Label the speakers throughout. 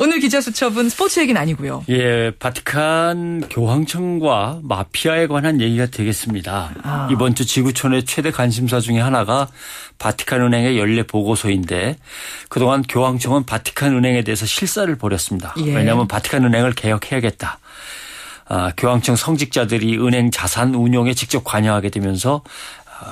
Speaker 1: 오늘 기자수첩은 스포츠 얘기는 아니고요.
Speaker 2: 예, 바티칸 교황청과 마피아에 관한 얘기가 되겠습니다. 이번 주 지구촌의 최대 관심사 중에 하나가 바티칸 은행의 연례 보고서인데 그동안 교황청은 바티칸 은행에 대해서 실사를 벌였습니다.
Speaker 1: 예.
Speaker 2: 왜냐하면 바티칸 은행을 개혁해야겠다. 교황청 성직자들이 은행 자산 운용에 직접 관여하게 되면서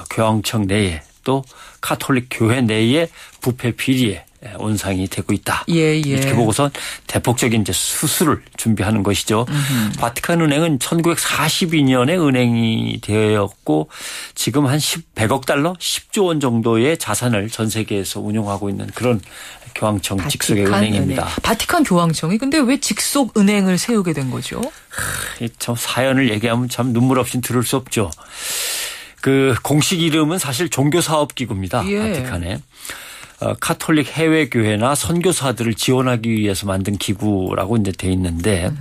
Speaker 2: 교황청 내에 또 카톨릭 교회 내에 부패 비리에 온상이 되고 있다.
Speaker 1: 예.
Speaker 2: 이렇게 보고선 대폭적인 이제 수술을 준비하는 것이죠. 바티칸 은행은 1942년에 은행이 되었고 지금 한 100억 달러, 10조 원 정도의 자산을 전 세계에서 운용하고 있는 그런 교황청 직속의 은행입니다.
Speaker 1: 바티칸 교황청이 근데 왜 직속 은행을 세우게 된 거죠?
Speaker 2: 참 사연을 얘기하면 참 눈물 없이 들을 수 없죠. 그 공식 이름은 사실 종교사업기구입니다.
Speaker 1: 예.
Speaker 2: 바티칸에. 카톨릭 해외교회나 선교사들을 지원하기 위해서 만든 기구라고 이제 돼 있는데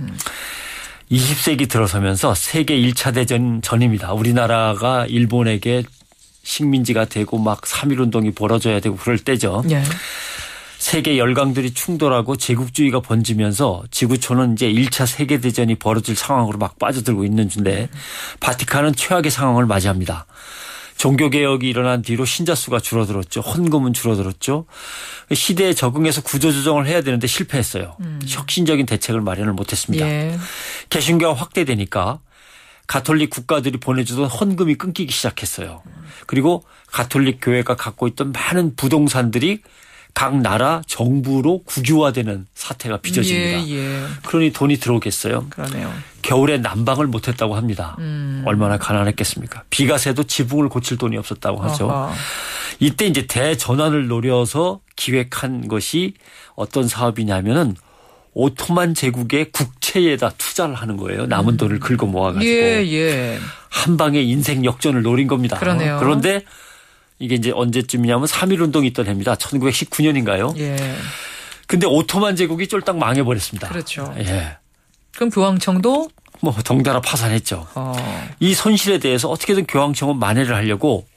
Speaker 2: 20세기 들어서면서 세계 1차 대전 전입니다. 우리나라가 일본에게 식민지가 되고 막 3.1운동이 벌어져야 되고 그럴 때죠.
Speaker 1: 예.
Speaker 2: 세계 열강들이 충돌하고 제국주의가 번지면서 지구촌은 이제 1차 세계대전이 벌어질 상황으로 막 빠져들고 있는 중인데 바티칸은 최악의 상황을 맞이합니다. 종교개혁이 일어난 뒤로 신자 수가 줄어들었죠. 헌금은 줄어들었죠. 시대에 적응해서 구조조정을 해야 되는데 실패했어요. 혁신적인 대책을 마련을 못했습니다.
Speaker 1: 예.
Speaker 2: 개신교가 확대되니까 가톨릭 국가들이 보내주던 헌금이 끊기기 시작했어요. 그리고 가톨릭 교회가 갖고 있던 많은 부동산들이 각 나라 정부로 국유화되는 사태가 빚어집니다.
Speaker 1: 예.
Speaker 2: 그러니 돈이 들어오겠어요.
Speaker 1: 그러네요.
Speaker 2: 겨울에 난방을 못했다고 합니다. 얼마나 가난했겠습니까. 비가세도 지붕을 고칠 돈이 없었다고 하죠.
Speaker 1: 아하.
Speaker 2: 이때 이제 대전환을 노려서 기획한 것이 어떤 사업이냐면은 오토만 제국의 국채에다 투자를 하는 거예요. 남은 돈을 긁어 모아가지고.
Speaker 1: 예.
Speaker 2: 한 방에 인생 역전을 노린 겁니다.
Speaker 1: 그러네요.
Speaker 2: 그런데 이게 이제 언제쯤이냐면 3.1운동이 있던 해입니다. 1919년인가요?
Speaker 1: 예.
Speaker 2: 근데 오토만 제국이 쫄딱 망해버렸습니다.
Speaker 1: 그렇죠.
Speaker 2: 예.
Speaker 1: 그럼 교황청도
Speaker 2: 뭐 덩달아 파산했죠. 이 손실에 대해서 어떻게든 교황청은 만회를 하려고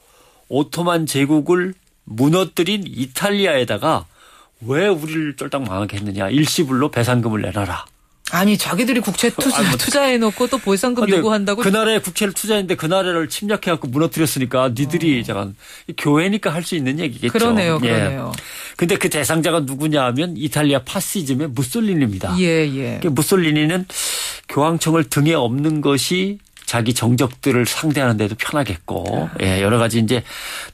Speaker 2: 오토만 제국을 무너뜨린 이탈리아에다가 왜 우리를 쫄딱 망하게 했느냐. 일시불로 배상금을 내놔라.
Speaker 1: 아니 자기들이 국채 투자해놓고 또 보상금 요구한다고.
Speaker 2: 그 나라에 국채를 투자했는데 그 나라를 침략해갖고 무너뜨렸으니까 니들이 잠깐 교회니까 할 수 있는 얘기겠죠.
Speaker 1: 그러네요.
Speaker 2: 근데 그 대상자가 누구냐 하면 이탈리아 파시즘의 무솔리니입니다.
Speaker 1: 예.
Speaker 2: 무솔리니는 교황청을 등에 업는 것이 자기 정적들을 상대하는 데도 편하겠고 여러 가지 이제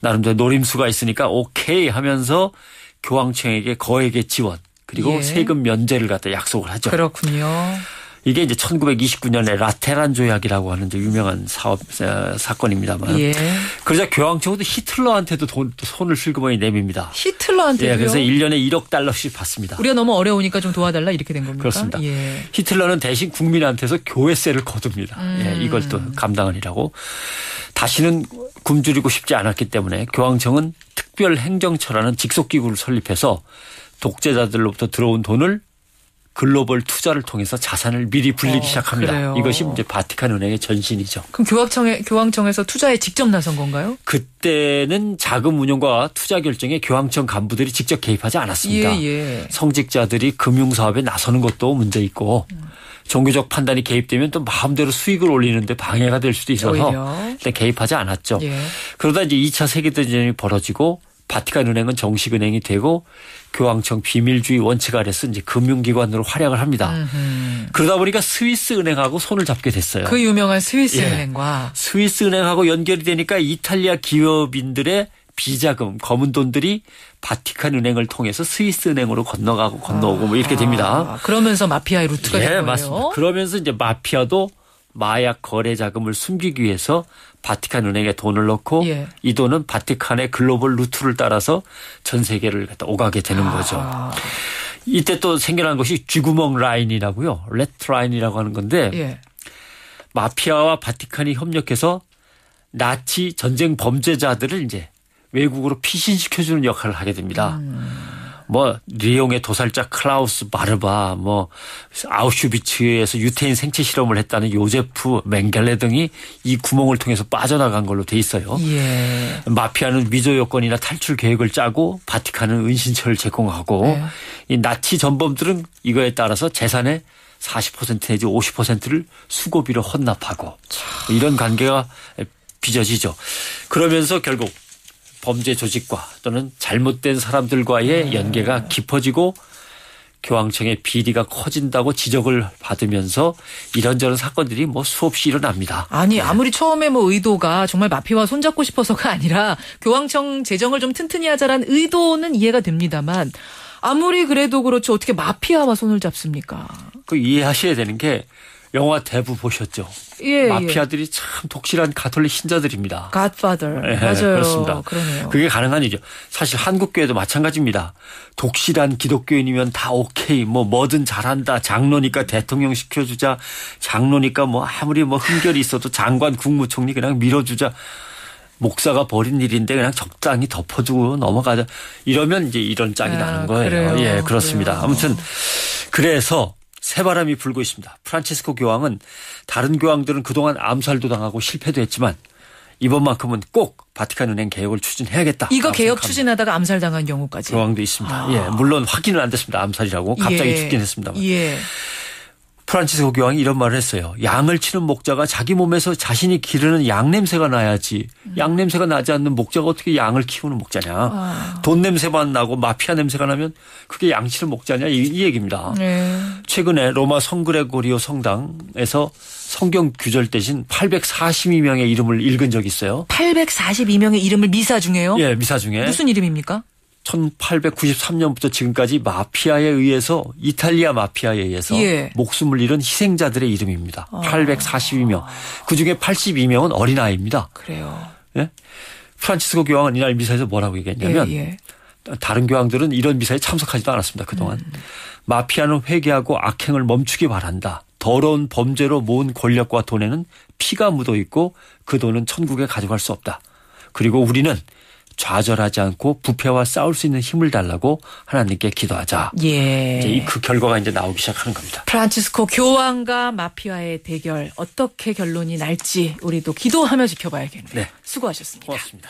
Speaker 2: 나름대로 노림수가 있으니까 오케이 하면서 교황청에게 거액의 지원 그리고 세금 면제를 갖다 약속을 하죠.
Speaker 1: 그렇군요.
Speaker 2: 이게 이제 1929년에 라테란 조약이라고 하는 이제 유명한 사건입니다만.
Speaker 1: 예.
Speaker 2: 그러자 교황청도 히틀러한테도 손을 슬그머니 내밉니다.
Speaker 1: 히틀러한테요?
Speaker 2: 예, 그래서 1년에 1억 달러씩 받습니다.
Speaker 1: 우리가 너무 어려우니까 좀 도와달라 이렇게 된 겁니까?
Speaker 2: 그렇습니다.
Speaker 1: 예.
Speaker 2: 히틀러는 대신 국민한테서 교회세를 거둡니다. 이걸 또 감당하리라고. 다시는 굶주리고 싶지 않았기 때문에 교황청은 특별행정처라는 직속기구를 설립해서 독재자들로부터 들어온 돈을 글로벌 투자를 통해서 자산을 미리 불리기 시작합니다.
Speaker 1: 그래요.
Speaker 2: 이것이 이제 바티칸 은행의 전신이죠.
Speaker 1: 그럼 교황청에서 투자에 직접 나선 건가요?
Speaker 2: 그때는 자금 운용과 투자 결정에 교황청 간부들이 직접 개입하지 않았습니다.
Speaker 1: 예.
Speaker 2: 성직자들이 금융사업에 나서는 것도 문제 있고 종교적 판단이 개입되면 또 마음대로 수익을 올리는데 방해가 될 수도 있어서 일단 개입하지 않았죠.
Speaker 1: 예.
Speaker 2: 그러다 이제 2차 세계대전이 벌어지고 바티칸 은행은 정식 은행이 되고 교황청 비밀주의 원칙 아래서 이제 금융기관으로 활약을 합니다. 그러다 보니까 스위스 은행하고 손을 잡게 됐어요.
Speaker 1: 그 유명한 스위스 은행과.
Speaker 2: 스위스 은행하고 연결이 되니까 이탈리아 기업인들의 비자금, 검은 돈들이 바티칸 은행을 통해서 스위스 은행으로 건너오고 뭐 이렇게 됩니다.
Speaker 1: 그러면서 마피아의 루트가 된 거예요.
Speaker 2: 맞습니다. 그러면서 이제 마피아도 마약 거래 자금을 숨기기 위해서 바티칸 은행에 돈을 넣고 이 돈은 바티칸의 글로벌 루트를 따라서 전 세계를 갖다 오가게 되는 거죠. 이때 또 생겨난 것이 쥐구멍 라인이라고요. 레트 라인이라고 하는 건데 마피아와 바티칸이 협력해서 나치 전쟁 범죄자들을 이제 외국으로 피신시켜주는 역할을 하게 됩니다. 뭐 리옹의 도살자 클라우스 마르바, 뭐 아우슈비츠에서 유태인 생체 실험을 했다는 요제프 맹겔레 등이 이 구멍을 통해서 빠져나간 걸로 돼 있어요.
Speaker 1: 예.
Speaker 2: 마피아는 위조 요건이나 탈출 계획을 짜고 바티칸은 은신처를 제공하고 네. 이 나치 전범들은 이거에 따라서 재산의 40% 내지 50%를 수고비로 헌납하고 이런 관계가 빚어지죠. 그러면서 결국 범죄 조직과 또는 잘못된 사람들과의 연계가 깊어지고 교황청의 비리가 커진다고 지적을 받으면서 이런저런 사건들이 뭐 수없이 일어납니다.
Speaker 1: 아니 아무리 처음에 뭐 의도가 정말 마피아와 손잡고 싶어서가 아니라 교황청 재정을 좀 튼튼히 하자라는 의도는 이해가 됩니다만 아무리 그래도 그렇죠. 어떻게 마피아와 손을 잡습니까?
Speaker 2: 그 이해하셔야 되는 게 영화 대부 보셨죠?
Speaker 1: 예,
Speaker 2: 마피아들이 참 독실한 가톨릭 신자들입니다.
Speaker 1: 갓파더.
Speaker 2: 네,
Speaker 1: 맞아요.
Speaker 2: 그렇습니다.
Speaker 1: 그러네요.
Speaker 2: 그게 가능한 일이죠. 사실 한국교회도 마찬가지입니다. 독실한 기독교인이면 다 오케이. 뭐든 잘한다. 장로니까 대통령 시켜주자. 장로니까 뭐 아무리 뭐 흠결이 있어도 장관 국무총리 그냥 밀어주자. 목사가 벌인 일인데 그냥 적당히 덮어주고 넘어가자. 이러면 이제 이런 짝이 나는 거예요.
Speaker 1: 그래요.
Speaker 2: 예, 그렇습니다.
Speaker 1: 그래요.
Speaker 2: 아무튼 그래서 새바람이 불고 있습니다. 프란치스코 교황은 다른 교황들은 그동안 암살도 당하고 실패도 했지만 이번만큼은 꼭 바티칸 은행 개혁을 추진해야겠다.
Speaker 1: 이거 개혁 추진하다가 암살당한 경우까지.
Speaker 2: 교황도 있습니다. 예, 물론 확인은 안 됐습니다. 암살이라고 갑자기 죽긴 했습니다만.
Speaker 1: 예.
Speaker 2: 프란치스코 교황이 이런 말을 했어요. 양을 치는 목자가 자기 몸에서 자신이 기르는 양 냄새가 나야지. 양 냄새가 나지 않는 목자가 어떻게 양을 키우는 목자냐. 돈 냄새만 나고 마피아 냄새가 나면 그게 양 치는 목자냐 이 얘기입니다. 최근에 로마 성그레고리오 성당에서 성경 규절 대신 842명의 이름을 읽은 적이 있어요.
Speaker 1: 842명의 이름을 미사 중에요?
Speaker 2: 예, 미사 중에.
Speaker 1: 무슨 이름입니까?
Speaker 2: 1893년부터 지금까지 마피아에 의해서 이탈리아 마피아에 의해서
Speaker 1: 예.
Speaker 2: 목숨을 잃은 희생자들의 이름입니다. 842명. 그중에 82명은 어린아이입니다.
Speaker 1: 그래요.
Speaker 2: 예? 프란치스코 교황은 이날 미사에서 뭐라고 얘기했냐면 다른 교황들은 이런 미사에 참석하지도 않았습니다. 그동안. 마피아는 회개하고 악행을 멈추기 바란다. 더러운 범죄로 모은 권력과 돈에는 피가 묻어 있고 그 돈은 천국에 가져갈 수 없다. 그리고 우리는 좌절하지 않고 부패와 싸울 수 있는 힘을 달라고 하나님께 기도하자.
Speaker 1: 예.
Speaker 2: 이제 그 결과가 이제 나오기 시작하는 겁니다.
Speaker 1: 프란치스코 교황과 마피아의 대결 어떻게 결론이 날지 우리도 기도하며 지켜봐야겠네요.
Speaker 2: 네.
Speaker 1: 수고하셨습니다.
Speaker 2: 고맙습니다.